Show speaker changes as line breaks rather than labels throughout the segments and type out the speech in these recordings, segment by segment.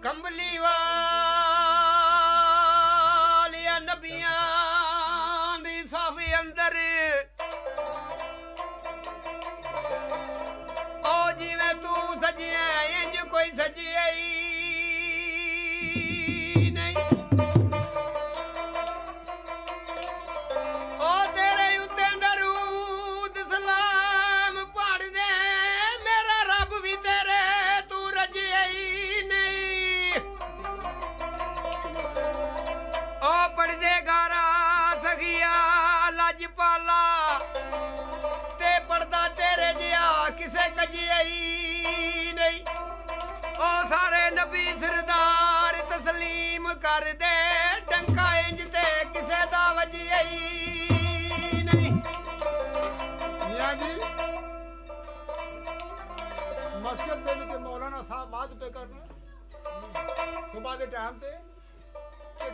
ਕੰਬਲੀ ਵਾਲਿਆ ਨਬੀਆਂ ਦੀ ਸਾਫ ਅੰਦਰ ਉਹ ਜਿਵੇਂ ਤੂੰ ਸਜਿਆ ਇੰਜ ਕੋਈ ਸਜਿਆ ਹੀ ਨਹੀਂ। ਉਹ ਤੇਰੇ ਉੱਤੇ ਦਰੂਦ ਸਲਾਮ ਪੜ੍ਹਦੇ ਮੇਰਾ ਰੱਬ ਵੀ ਤੇਰੇ ਤੂੰ ਰਜਿਆ ਹੀ ਨਹੀਂ। ਉਹ ਪੜ੍ਹਦੇ ਗਾਰਾ ਸਖੀਆ ਲਜਪਾਲਾ ਤੇ ਪੜਦਾ ਤੇਰੇ ਜਿਹਾ ਕਿਸੇ ਕਜਿਆ ਹੀ ਨਹੀਂ। ਉਹ ਸਾਰੇ ਨਬੀ ਸਰਦਾਰ ਤਸਲੀਮ ਕਰਦੇ ਡੰਕਾ ਇੰਜ ਤੇ ਕਿਸੇ ਦਾ ਵਜਿਆ ਹੀ ਨਹੀਂ।
ਮੀਆਂ ਜੀ ਮਸਜਿਦ ਦੇ ਵਿੱਚ ਮੌਲਾਨਾ ਸਾਹਿਬ ਬਾਤ ਪੇ ਕਰਨ ਸੁਬਾਹ ਦੇ ਟਾਈਮ ਤੇ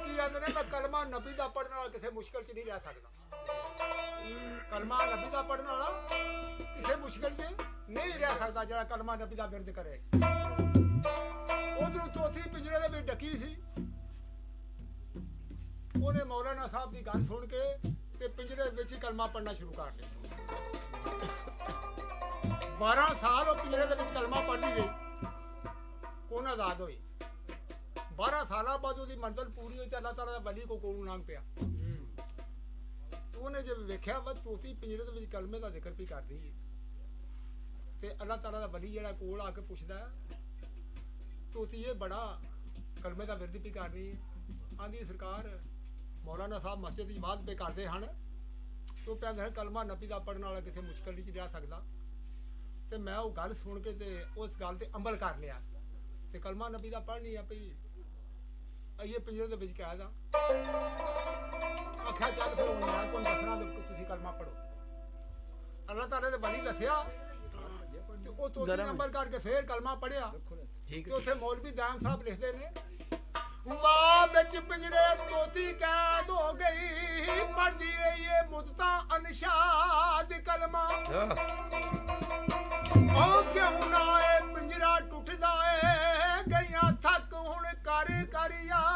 ਕੀ ਆਂਦੇ ਨੇ ਮੈਂ ਕਲਮਾ ਨਬੀ ਦਾ ਪੜਨ ਵਾਲਾ ਕਿਸੇ ਮੁਸ਼ਕਲ 'ਚ ਨਹੀਂ ਰਹਿ ਸਕਦਾ। ਕਲਮਾ ਨਬੀ ਦਾ ਪੜਨ ਵਾਲਾ ਕਿਸੇ ਮੁਸ਼ਕਲ 'ਚ ਨਹੀਂ ਰਹਿ ਸਕਦਾ ਜਿਹੜਾ ਕਲਮਾ ਨਬੀ ਦਾ ਵਿਰਦ ਕਰੇ। ਉਧਰੋਂ ਚੌਥੀ ਪਿੰਜਰੇ ਦੇ ਵਿੱਚ ਡੱਕੀ ਸੀ, ਉਹਨੇ ਮੌਲਾਨਾ ਸਾਹਿਬ ਦੀ ਗੱਲ ਸੁਣ ਕੇ ਤੇ ਪਿੰਜਰੇ ਵਿੱਚ ਹੀ ਕਲਮਾ ਪੜਨਾ ਸ਼ੁਰੂ ਕਰ ਦਿੱਤਾ। 12 ਸਾਲ ਉਹ ਪਿੰਜਰੇ ਦੇ ਵਿੱਚ ਕਲਮਾ ਪੜ੍ਹਦੀ ਰਹੀ, ਕੌਣ ਆਜ਼ਾਦ ਹੋਈ। 12 ਸਾਲਾਂ ਬਾਅਦ ਉਹਦੀ ਮੰਜ਼ਿਲ ਪੂਰੀ ਹੋਈ ਤੇ ਅੱਲਾਹ ਤਾਲਾ ਦਾ ਵਲੀ ਕੋ ਕੋਲ ਲੰਘ ਪਿਆ। ਉਹਨੇ ਜਦ ਵੇਖਿਆ ਵਾ ਤੋਤੀ ਪਿੰਜਰੇ ਦੇ ਵਿੱਚ ਕਲਮੇ ਦਾ ਜ਼ਿਕਰ ਵੀ ਕਰਦੀ ਹੈ ਤੇ ਅੱਲਾਹ ਤਾਲਾ ਦਾ ਵਲੀ ਜਿਹੜਾ ਕੋਲ ਆ ਕੇ ਪੁੱਛਦਾ ਤੋਤੀ ਇਹ ਬੜਾ ਕਲਮੇ ਦਾ ਵਿਰਦ ਵੀ ਕਰ ਰਹੀ ਹੈ। ਆਂਦੀ ਸਰਕਾਰ ਮੌਲਾਨਾ ਸਾਹਿਬ ਮਸਜਿਦ ਦੀ ਬਾਤ ਪੇ ਕਰਦੇ ਹਨ ਤੋ ਕਹਿੰਦੇ ਕਲਮਾ ਨਬੀ ਦਾ ਪੜਨ ਵਾਲਾ ਕਿਸੇ ਮੁਸ਼ਕਲ ਨਹੀਂ ਰਹਿ ਸਕਦਾ। ਤੇ ਮੈਂ ਉਹ ਗੱਲ ਸੁਣ ਕੇ ਤੇ ਉਸ ਗੱਲ ਤੇ ਅਮਲ ਕਰ ਲਿਆ ਤੇ ਕਲਮਾ ਨਬੀ ਦਾ ਪੜ੍ਹਨੀ ਆ ਪਈ ਆਈਏ ਪਿੰਜਰੇ ਦੇ ਵਿੱਚ ਕਹਿ ਦਾ ਆਖਿਆ ਚੱਲ ਫਿਰ ਹੁਣ ਮੈਂ ਕੋਈ ਦੱਸਣਾ ਤੇ ਤੁਸੀਂ ਕਲਮਾ ਪੜੋ। ਅੱਲਾਹ ਤਾਲਾ ਦੇ ਵਲੀ ਦੱਸਿਆ ਤੇ ਉਹ ਤੋਤੀ ਅਮਲ ਕਰਕੇ ਫੇਰ ਕਲਮਾ ਪੜਿਆ ਤੇ ਉੱਥੇ ਮੌਲਵੀ ਦਾਮ ਸਾਹਿਬ ਲਿਖਦੇ ਨੇ ਵਾਹ ਵਿੱਚ ਪਿੰਜਰੇ ਤੋਤੀ ਕੈਦ ਹੋ ਗਈ ਪੜਦੀ ਰਹੀ ਏ ਮੁਦਤਾਂ ਅਨਸ਼ਾਦ ਕਲਮਾ। ਉਹ ਕਿਉਂ ਨਾ ਏ ਪਿੰਜਰਾ ਟੁੱਟਦਾ ਏ ਗਈਆਂ ਥੱਕ ਹੁਣ ਕਰ ਕਰ ਯਾਰ